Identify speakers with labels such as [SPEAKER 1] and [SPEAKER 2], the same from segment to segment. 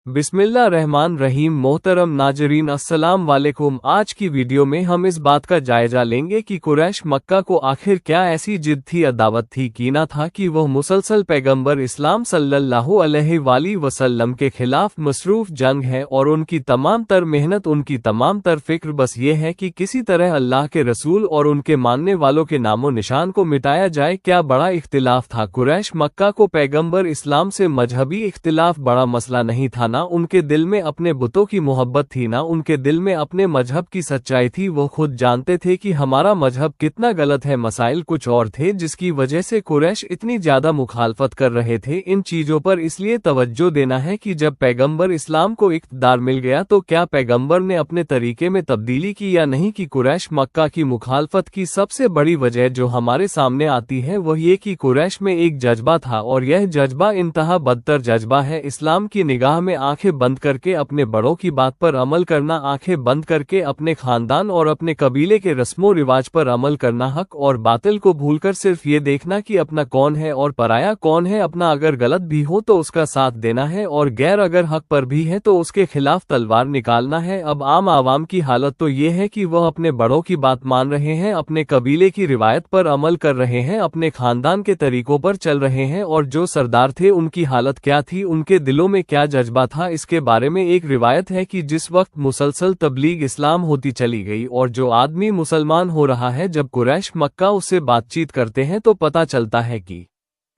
[SPEAKER 1] बिस्मिल्लाहिर्रहमानिर्रहीम। मोहतरम नाजरीन, अस्सलाम वालेकुम। आज की वीडियो में हम इस बात का जायजा लेंगे कि कुरैश मक्का को आखिर क्या ऐसी जिद थी, अदावत थी, कीना था कि वह मुसलसल पैगंबर इस्लाम सल्लल्लाहु अलैहि वसल्लम के खिलाफ मसरूफ जंग है और उनकी तमाम तर मेहनत, उनकी तमाम तर फिक्र बस ये है कि किसी तरह अल्लाह के रसूल और उनके मानने वालों के नामो निशान को मिटाया जाए। क्या बड़ा इख्तिलाफ था। कुरैश मक्का को पैगंबर इस्लाम से मजहबी इख्तिलाफ बड़ा मसला नहीं था, ना उनके दिल में अपने बुतों की मोहब्बत थी, ना उनके दिल में अपने मजहब की सच्चाई थी। वो खुद जानते थे कि हमारा मजहब कितना गलत है। मसाइल कुछ और थे जिसकी वजह से कुरैश इतनी ज्यादा मुखालफत कर रहे थे। इन चीजों पर इसलिए तवज्जो देना है कि जब पैगंबर इस्लाम को इख्तिदार मिल गया तो क्या पैगंबर ने अपने तरीके में तब्दीली की या नहीं की। कुरैश मक्का की मुखालफत की सबसे बड़ी वजह जो हमारे सामने आती है वह ये कि कुरैश में एक जज्बा था और यह जज्बा इंतहा बदतर जज्बा है। इस्लाम की निगाह में आंखें बंद करके अपने बड़ों की बात पर अमल करना, आंखें बंद करके अपने खानदान और अपने कबीले के रस्मों रिवाज पर अमल करना, हक और बातिल को भूलकर सिर्फ ये देखना कि अपना कौन है और पराया कौन है, अपना अगर गलत भी हो तो उसका साथ देना है और गैर अगर हक पर भी है तो उसके खिलाफ तलवार निकालना है। अब आम आवाम की हालत तो ये है कि वह अपने बड़ों की बात मान रहे हैं, अपने कबीले की रिवायत पर अमल कर रहे हैं, अपने खानदान के तरीकों पर चल रहे हैं। और जो सरदार थे उनकी हालत क्या थी, उनके दिलों में क्या जज्बा था, इसके बारे में एक रिवायत है कि जिस वक्त मुसलसल तबलीग इस्लाम होती चली गई और जो आदमी मुसलमान हो रहा है, जब कुरैश मक्का उससे बातचीत करते हैं तो पता चलता है कि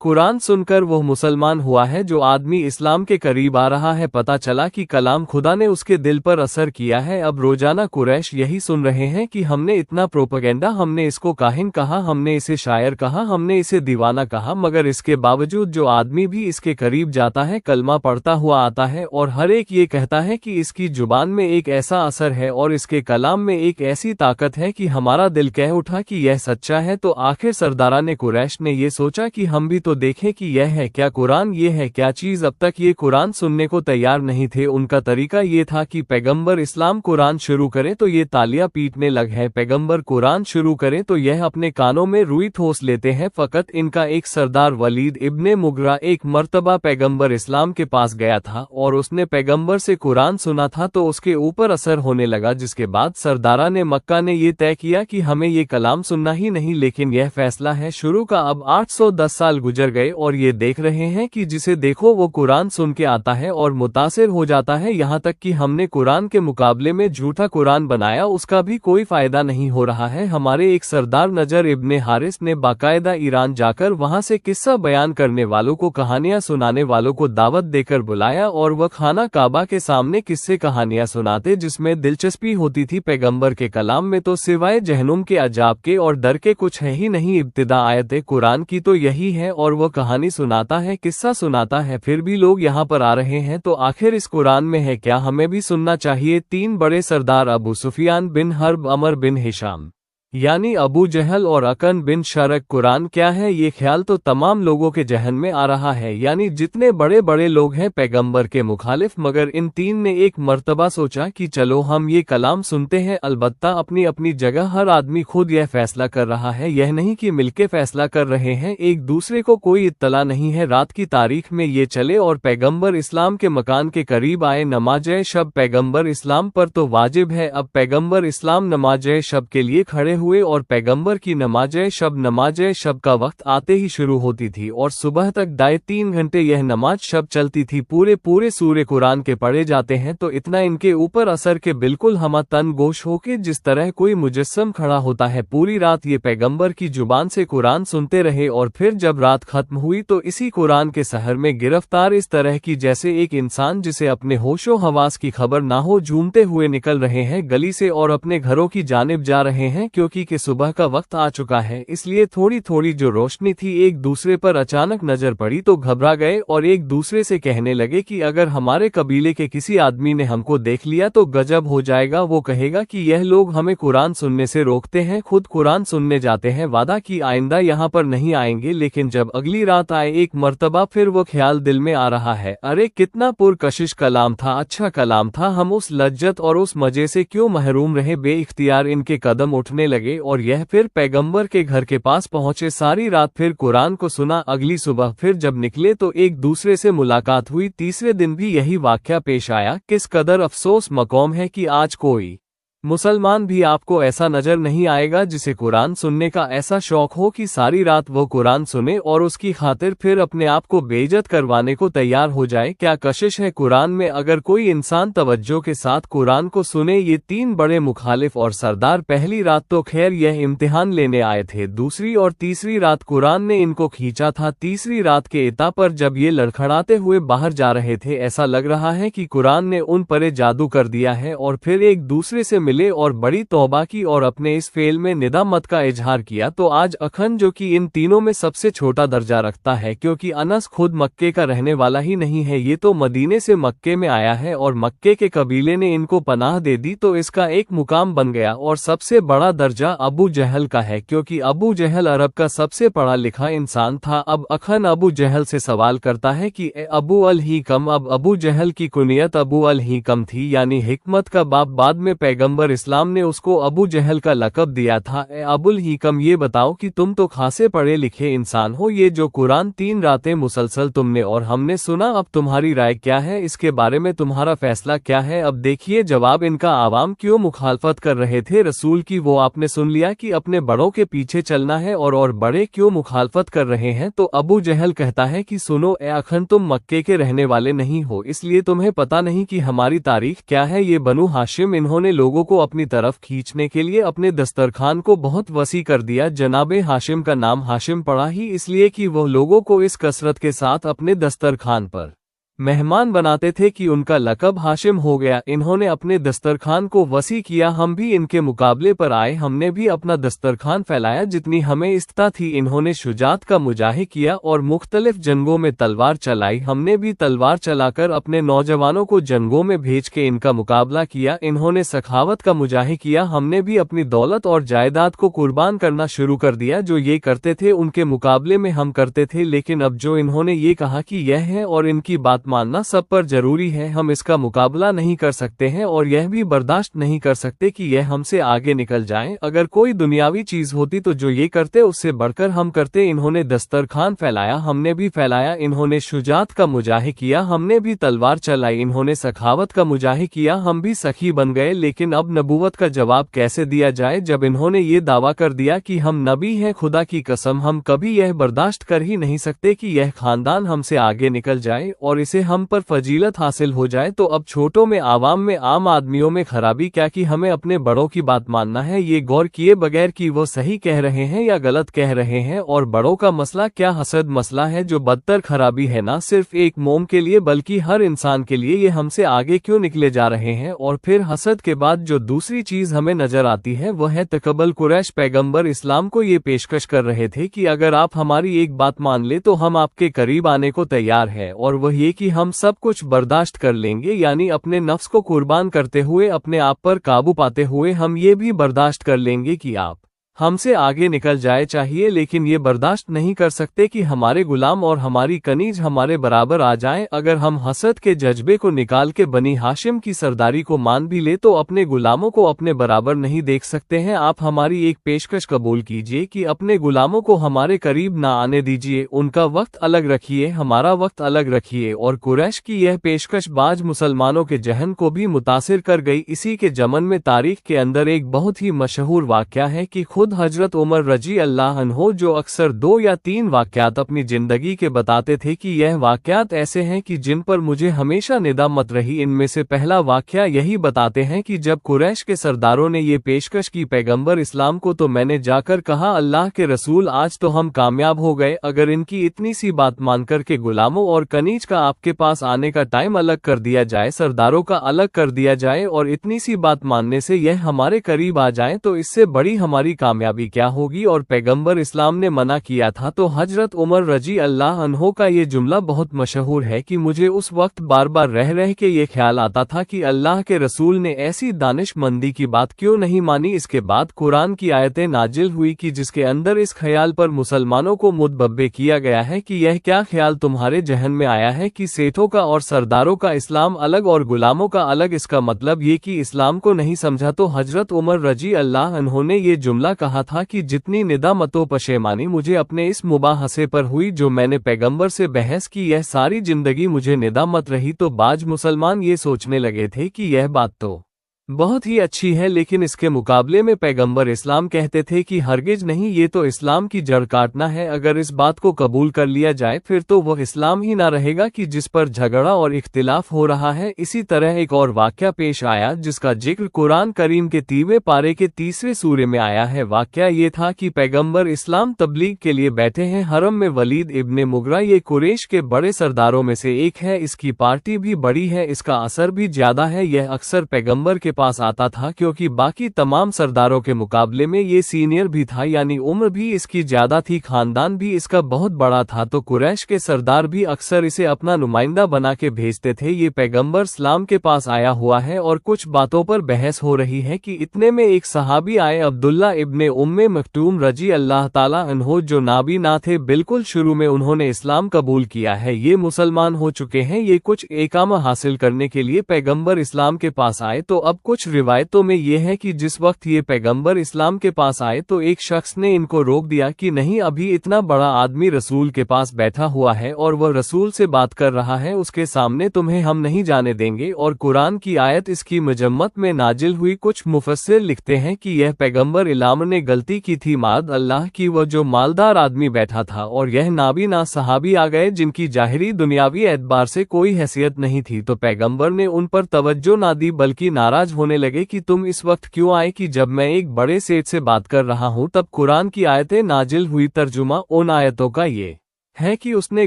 [SPEAKER 1] कुरान सुनकर वह मुसलमान हुआ है। जो आदमी इस्लाम के करीब आ रहा है, पता चला कि कलाम खुदा ने उसके दिल पर असर किया है। अब रोजाना कुरैश यही सुन रहे हैं कि हमने इतना प्रोपेगेंडा, हमने इसको काहिन कहा, हमने इसे शायर कहा, हमने इसे दीवाना कहा, मगर इसके बावजूद जो आदमी भी इसके करीब जाता है, कलमा पढ़ता हुआ आता है और हर एक ये कहता है कि इसकी जुबान में एक ऐसा असर है और इसके कलाम में एक ऐसी ताकत है कि हमारा दिल कह उठा कि यह सच्चा है। तो आखिर सरदाराने कुरैश ने ये सोचा कि हम भी तो देखें कि यह है क्या कुरान, ये है क्या चीज। अब तक ये कुरान सुनने को तैयार नहीं थे। उनका तरीका ये था कि पैगंबर इस्लाम कुरान शुरू करे तो ये तालियां पीटने लग है, पैगंबर कुरान शुरू करे तो यह अपने कानों में रुई ठोस लेते हैं। फकत इनका एक सरदार वलीद इब्ने मुगरा एक मर्तबा पैगंबर इस्लाम के पास गया था और उसने पैगंबर से कुरान सुना था तो उसके ऊपर असर होने लगा, जिसके बाद सरदारा ने मक्का ने ये तय किया कि हमें ये कलाम सुनना ही नहीं, लेकिन यह फैसला है शुरू का। अब 810 साल गुजर गए और ये देख रहे हैं कि जिसे देखो वो कुरान सुन के आता है और मुतासिर हो जाता है। यहाँ तक कि हमने कुरान के मुकाबले में झूठा कुरान बनाया, उसका भी कोई फायदा नहीं हो रहा है। हमारे एक सरदार नजर इब्ने हारिस ने बाकायदा ईरान जाकर वहां से किस्सा बयान करने वालों को, कहानियां सुनाने वालों को दावत देकर बुलाया और वह खाना काबा के सामने किस्से कहानियां सुनाते जिसमें दिलचस्पी होती थी। पैगंबर के कलाम में तो सिवाय जहनुम के अजाब के और डर के कुछ है ही नहीं। इब्तिदा आयत कुरान की तो यही है और वह कहानी सुनाता है, किस्सा सुनाता है, फिर भी लोग यहाँ पर आ रहे हैं। तो आखिर इस कुरान में है क्या, हमें भी सुनना चाहिए। तीन बड़े सरदार अबू सुफियान बिन हर्ब, अमर बिन हिशाम यानी अबू जहल और अकन बिन शरक, कुरान क्या है, ये ख्याल तो तमाम लोगों के जहन में आ रहा है, यानी जितने बड़े बड़े लोग हैं पैगंबर के मुखालिफ। मगर इन तीन ने एक मर्तबा सोचा कि चलो हम ये कलाम सुनते हैं। अलबत्ता अपनी अपनी जगह हर आदमी खुद यह फैसला कर रहा है, यह नहीं कि मिलके फैसला कर रहे हैं, एक दूसरे को कोई इत्तला नहीं है। रात की तारीख में ये चले और पैगंबर इस्लाम के मकान के करीब आए। नमाज शब पैगंबर इस्लाम पर तो वाजिब है। अब पैगंबर इस्लाम नमाज शब के लिए खड़े हुए और पैगंबर की नमाज शब का वक्त आते ही शुरू होती थी और सुबह तक 3 घंटे यह नमाज शब चलती थी। पूरे सूरे कुरान के पढ़े जाते हैं तो इतना इनके ऊपर असर के बिल्कुल हम तन गोश होके जिस तरह कोई मुजस्सम खड़ा होता है। पूरी रात ये पैगंबर की जुबान से कुरान सुनते रहे और फिर जब रात खत्म हुई तो इसी कुरान के सहर में गिरफ्तार इस तरह की जैसे एक इंसान जिसे अपने होशो हवास की खबर ना हो, झूमते हुए निकल रहे हैं गली से और अपने घरों की जानिब जा रहे हैं, क्योंकि कि सुबह का वक्त आ चुका है। इसलिए थोड़ी थोड़ी जो रोशनी थी एक दूसरे पर अचानक नजर पड़ी तो घबरा गए और एक दूसरे से कहने लगे कि अगर हमारे कबीले के किसी आदमी ने हमको देख लिया तो गजब हो जाएगा। वो कहेगा कि यह लोग हमें कुरान सुनने से रोकते हैं, खुद कुरान सुनने जाते हैं, वादा की आइंदा यहाँ पर नहीं आएंगे। लेकिन जब अगली रात आए एक मर्तबा फिर वो ख्याल दिल में आ रहा है, अरे कितना पुरकशिश कलाम था, अच्छा कलाम था, हम उस लज्जत और उस मजे से क्यों महरूम रहे। बेइख्तियार इनके कदम उठने लगे लगे और यह फिर पैगंबर के घर के पास पहुंचे। सारी रात फिर कुरान को सुना। अगली सुबह फिर जब निकले तो एक दूसरे से मुलाकात हुई। तीसरे दिन भी यही वाकया पेश आया। किस कदर अफसोस मकौम है कि आज कोई मुसलमान भी आपको ऐसा नजर नहीं आएगा जिसे कुरान सुनने का ऐसा शौक हो कि सारी रात वो कुरान सुने और उसकी खातिर फिर अपने आप को बेइज्जत करवाने को तैयार हो जाए। क्या कशिश है कुरान में। अगर कोई इंसान तवज्जो के साथ कुरान को सुने। ये तीन बड़े मुखालिफ और सरदार पहली रात तो खैर यह इम्तिहान लेने आए थे, दूसरी और तीसरी रात कुरान ने इनको खींचा था। तीसरी रात के इता पर जब ये लड़खड़ाते हुए बाहर जा रहे थे, ऐसा लग रहा है कि कुरान ने उन पर जादू कर दिया है और फिर एक दूसरे से मिले और बड़ी तौबा की और अपने इस फेल में निदामत का इजहार किया। तो आज अखन जो कि इन तीनों में सबसे छोटा दर्जा रखता है, क्योंकि अनस खुद मक्के का रहने वाला ही नहीं है, ये तो मदीने से मक्के में आया है और मक्के के कबीले ने इनको पनाह दे दी तो इसका एक मुकाम बन गया। और सबसे बड़ा दर्जा अबू जहल का है, क्योंकि अबू जहल अरब का सबसे पढ़ा लिखा इंसान था। अब अखन अबू जहल से सवाल करता है कि अबू अल हिकम। अब अबू जहल की कुनियत अबू अल हिकम थी, यानी हिकमत का बाप। बाद में पैगंबर इस्लाम ने उसको अबू जहल का लक़ब दिया था। अबुल हिकम, ये बताओ कि तुम तो खासे पढ़े लिखे इंसान हो, ये जो कुरान 3 रातें मुसलसल तुमने और हमने सुना, अब तुम्हारी राय क्या है, इसके बारे में तुम्हारा फैसला क्या है। अब देखिए जवाब इनका। आवाम क्यों मुखालफत कर रहे थे रसूल की, वो आपने सुन लिया कि अपने बड़ों के पीछे चलना है। और बड़े क्यों मुखालफत कर रहे हैं, तो अबू जहल कहता है कि सुनो अखन, तुम मक्के के रहने वाले नहीं हो, इसलिए तुम्हें पता नहीं कि हमारी तारीख क्या है। ये बनु हाशिम, इन्होंने लोगों को अपनी तरफ खींचने के लिए अपने दस्तरखान को बहुत वसी कर दिया। जनाबे हाशिम का नाम हाशिम पड़ा ही इसलिए कि वह लोगों को इस कसरत के साथ अपने दस्तरखान पर मेहमान बनाते थे कि उनका लक़ब हाशिम हो गया। इन्होंने अपने दस्तरखान को वसी किया, हम भी इनके मुकाबले पर आए, हमने भी अपना दस्तरखान फैलाया जितनी हमें इस्ता थी। इन्होंने शुजात का मुजाहे किया और मुख्तलिफ जंगों में तलवार चलाई, हमने भी तलवार चलाकर अपने नौजवानों को जंगों में भेज के इनका मुकाबला किया। इन्होंने सखावत का मुजाहे किया, हमने भी अपनी दौलत और जायदाद को कुर्बान करना शुरू कर दिया। जो ये करते थे उनके मुकाबले में हम करते थे, लेकिन अब जो इन्होंने ये कहा कि यह है और इनकी बात मानना सब पर जरूरी है, हम इसका मुकाबला नहीं कर सकते हैं और यह भी बर्दाश्त नहीं कर सकते कि यह हमसे आगे निकल जाएं। अगर कोई दुनियावी चीज होती तो जो ये करते उससे बढ़कर हम करते। इन्होंने दस्तरखान फैलाया, हमने भी फैलाया, इन्होंने शुजात का मुजाहे किया, हमने भी तलवार चलाई, इन्होंने सखावत का मुजाहे किया, हम भी सखी बन गए। लेकिन अब नबूवत का जवाब कैसे दिया जाए जब इन्होंने ये दावा कर दिया कि हम नबी हैं। खुदा की कसम, हम कभी यह बर्दाश्त कर ही नहीं सकते कि यह खानदान हमसे आगे निकल जाए और इसे हम पर फजीलत हासिल हो जाए। तो अब छोटों में, आवाम में, आम आदमियों में खराबी क्या कि हमें अपने बड़ों की बात मानना है, ये गौर किए बगैर कि वो सही कह रहे हैं या गलत कह रहे हैं। और बड़ों का मसला क्या हसद मसला है, जो बदतर खराबी है, ना सिर्फ एक मोम के लिए बल्कि हर इंसान के लिए। ये हमसे आगे क्यों निकले जा रहे हैं। और फिर हसद के बाद जो दूसरी चीज हमें नजर आती है वह है तकब्बुल। कुरैश पैगंबर इस्लाम को ये पेशकश कर रहे थे कि अगर आप हमारी एक बात मान ले तो हम आपके करीब आने को तैयार है, और वह ये कि हम सब कुछ बर्दाश्त कर लेंगे, यानी अपने नफ्स को कुर्बान करते हुए, अपने आप पर काबू पाते हुए हम ये भी बर्दाश्त कर लेंगे कि आप हमसे आगे निकल जाए चाहिए, लेकिन ये बर्दाश्त नहीं कर सकते कि हमारे गुलाम और हमारी कनीज हमारे बराबर आ जाएं। अगर हम हसद के जज्बे को निकाल के बनी हाशिम की सरदारी को मान भी ले तो अपने गुलामों को अपने बराबर नहीं देख सकते हैं। आप हमारी एक पेशकश कबूल कीजिए कि अपने गुलामों को हमारे करीब ना आने दीजिए, उनका वक्त अलग रखिए, हमारा वक्त अलग रखिए। और कुरैश की यह पेशकश बाज मुसलमानों के जहन को भी मुतासिर कर गई। इसी के जमन में तारीख के अंदर एक बहुत ही मशहूर वाक़या है कि खुद हजरत उमर रजी अल्लाह अन्हो, जो अक्सर 2 या 3 वाक़यात अपनी जिंदगी के बताते थे कि यह वाक़यात ऐसे हैं कि जिन पर मुझे हमेशा निदामत रही। इनमें से पहला वाक़या यही बताते हैं कि जब कुरैश के सरदारों ने ये पेशकश की पैगंबर इस्लाम को, तो मैंने जाकर कहा अल्लाह के रसूल, आज तो हम कामयाब हो गए। अगर इनकी इतनी सी बात मानकर के गुलामों और कनीज का आपके पास आने का टाइम अलग कर दिया जाए, सरदारों का अलग कर दिया जाए, और इतनी सी बात मानने से यह हमारे करीब आ जाए, तो इससे बड़ी हमारी कामयाबी कामयाबी क्या होगी और पैगंबर इस्लाम ने मना किया था। तो हजरत उमर रजी अल्लाह अन्हो का ये जुमला बहुत मशहूर है कि मुझे उस वक्त बार बार रह रह के ये ख्याल आता था कि अल्लाह के रसूल ने ऐसी दानिशमंदी की बात क्यों नहीं मानी। इसके बाद कुरान की आयतें नाजिल हुई कि जिसके अंदर इस ख्याल पर मुसलमानों को मुतबब्बे किया गया है कि यह क्या ख्याल तुम्हारे जहन में आया है कि सेठों का और सरदारों का इस्लाम अलग और गुलामों का अलग, इसका मतलब ये कि इस्लाम को नहीं समझा। तो हजरत उमर रजी अल्लाह अन्हो ने ये जुमला कहा था कि जितनी निदामत व पशेमानी मुझे अपने इस मुबाहसे पर हुई जो मैंने पैगंबर से बहस की, यह सारी जिंदगी मुझे निदामत रही। तो बाज मुसलमान ये सोचने लगे थे कि यह बात तो बहुत ही अच्छी है, लेकिन इसके मुकाबले में पैगंबर इस्लाम कहते थे कि हरगिज नहीं, ये तो इस्लाम की जड़ काटना है। अगर इस बात को कबूल कर लिया जाए फिर तो वह इस्लाम ही ना रहेगा कि जिस पर झगड़ा और इख्तिलाफ हो रहा है। इसी तरह एक और वाक़या पेश आया जिसका जिक्र कुरान करीम के 30वें पारे के 30वें सूरे में आया है। वाक़या ये था कि पैगंबर इस्लाम तबलीग के लिए बैठे हैं हरम में। वलीद इब्ने मुगरा ये कुरैश के बड़े सरदारों में से एक है, इसकी पार्टी भी बड़ी है, इसका असर भी ज्यादा है। यह अक्सर पैगंबर के पास आता था क्योंकि बाकी तमाम सरदारों के मुकाबले में ये सीनियर भी था, यानी उम्र भी इसकी ज्यादा थी, खानदान भी इसका बहुत बड़ा था। तो कुरैश के सरदार भी अक्सर इसे अपना नुमाइंदा बना के भेजते थे। ये पैगंबर इस्लाम के पास आया हुआ है और कुछ बातों पर बहस हो रही है कि इतने में एक सहाबी आए, अब्दुल्ला इब्ने उम्मे मक्तूम रजी अल्लाह ताला अन्हो, जो नाबी ना थे। बिल्कुल शुरू में उन्होंने इस्लाम कबूल किया है, ये मुसलमान हो चुके हैं। ये कुछ एकामा हासिल करने के लिए पैगंबर इस्लाम के पास आए। तो अब कुछ रिवायतों में यह है कि जिस वक्त ये पैगंबर इस्लाम के पास आए तो एक शख्स ने इनको रोक दिया कि नहीं, अभी इतना बड़ा आदमी रसूल के पास बैठा हुआ है और वह रसूल से बात कर रहा है, उसके सामने तुम्हें हम नहीं जाने देंगे। और कुरान की आयत इसकी मजम्मत में नाजिल हुई। कुछ मुफस्सिर लिखते हैं कि यह पैगंबर इलाम ने गलती की थी, माद अल्लाह की, वह जो मालदार आदमी बैठा था और यह नाबीना सहाबी आ गए जिनकी जाहिरी दुनियावी एतबार से कोई हैसियत नहीं थी। तो पैगंबर ने उन पर तवज्जो ना दी बल्कि नाराज होने लगे कि तुम इस वक्त क्यों आए कि जब मैं एक बड़े सेठ से बात कर रहा हूं। तब कुरान की आयतें नाजिल हुई। तर्जुमा उन आयतों का ये है कि उसने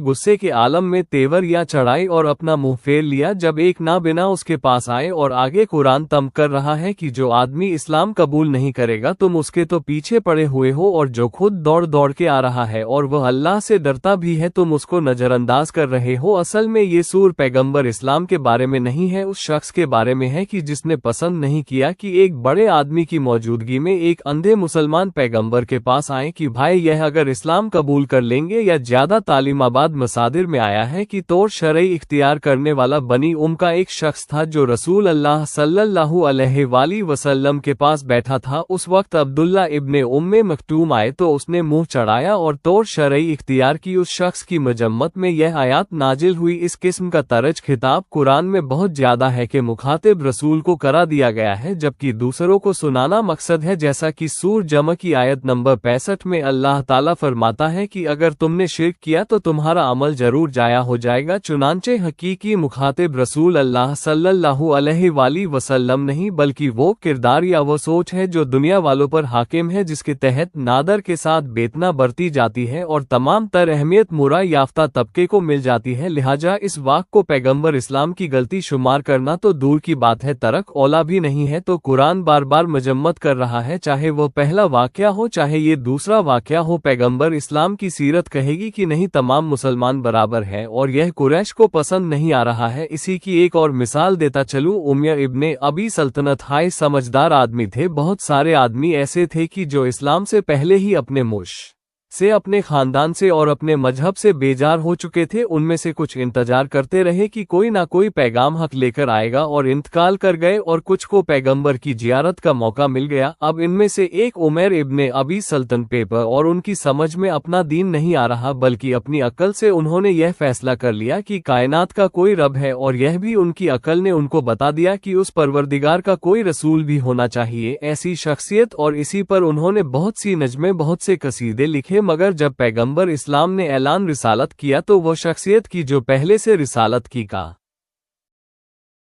[SPEAKER 1] गुस्से के आलम में तेवर या चढ़ाई और अपना मुंह फेर लिया जब एक नाबिना उसके पास आए। और आगे कुरान तम कर रहा है कि जो आदमी इस्लाम कबूल नहीं करेगा तुम उसके तो पीछे पड़े हुए हो, और जो खुद दौड़ दौड़ के आ रहा है और वह अल्लाह से डरता भी है तुम उसको नजरअंदाज कर रहे हो। असल में ये सूर पैगंबर इस्लाम के बारे में नहीं है, उस शख्स के बारे में है कि जिसने पसंद नहीं किया कि एक बड़े आदमी की मौजूदगी में एक अंधे मुसलमान पैगंबर के पास आए कि भाई यह अगर इस्लाम कबूल कर लेंगे या ज्यादा तालीमाबाद मसादिर में आया है कि तौर शरई इख्तियार करने वाला बनी उम का एक शख्स था जो रसूल अल्लाह सल्लल्लाहु अलैहि वसल्लम के पास बैठा था। उस वक्त अब्दुल्ला इब्ने उम्मे मक्तूम आए तो उसने मुंह चढ़ाया और तौर शरई इख्तियार की। उस शख्स की मजम्मत में यह आयात नाजिल हुई। इस किस्म का तरज खिताब कुरान में बहुत ज्यादा है कि मुखातिब रसूल को करा दिया गया है, जबकि दूसरों को सुनाना मकसद है। जैसा कि सूर जम की आयत नंबर 65 में अल्लाह ताला फरमाता है कि अगर तुमने शिर्क किया तो तुम्हारा अमल जरूर जाया हो जाएगा। चुनांचे हकीकी मुखातिब रसूल अल्लाह सल्लल्लाहु अलैहि वसल्लम नहीं बल्कि वो किरदार या वो सोच है जो दुनिया वालों पर हाकिम है, जिसके तहत नादर के साथ बेतना बरती जाती है और तमाम तर अहमियत मुरा याफ्ता तबके को मिल जाती है। लिहाजा इस वाक़ को पैगंबर इस्लाम की गलती शुमार करना तो दूर की बात है, तरक औला भी नहीं है। तो कुरान बार बार मजम्मत कर रहा है, चाहे वो पहला वाक़या हो चाहे ये दूसरा वाक़या हो। पैगंबर इस्लाम की सीरत कहेगी कि नहीं, तमाम मुसलमान बराबर है और यह कुरैश को पसंद नहीं आ रहा है। इसी की एक और मिसाल देता चलूं, उमैया इब्ने अबी सल्तनत हाय समझदार आदमी थे। बहुत सारे आदमी ऐसे थे कि जो इस्लाम से पहले ही अपने मुश से, अपने खानदान से और अपने मजहब से बेजार हो चुके थे। उनमें से कुछ इंतजार करते रहे कि कोई ना कोई पैगाम हक लेकर आएगा और इंतकाल कर गए, और कुछ को पैगंबर की जियारत का मौका मिल गया। अब इनमें से एक उमैर इब्ने अबी सल्तन पेपर और उनकी समझ में अपना दीन नहीं आ रहा बल्कि अपनी अकल से उन्होंने यह फैसला कर लिया कि कायनात का कोई रब है, और यह भी उनकी अकल ने उनको बता दिया कि उस परवरदिगार का कोई रसूल भी होना चाहिए। ऐसी शख्सियत, और इसी पर उन्होंने बहुत सी नज़में बहुत से कसीदे लिखे। मगर जब पैगंबर इस्लाम ने ऐलान रिसालत किया तो वो शख्सियत की जो पहले से रिसालत की का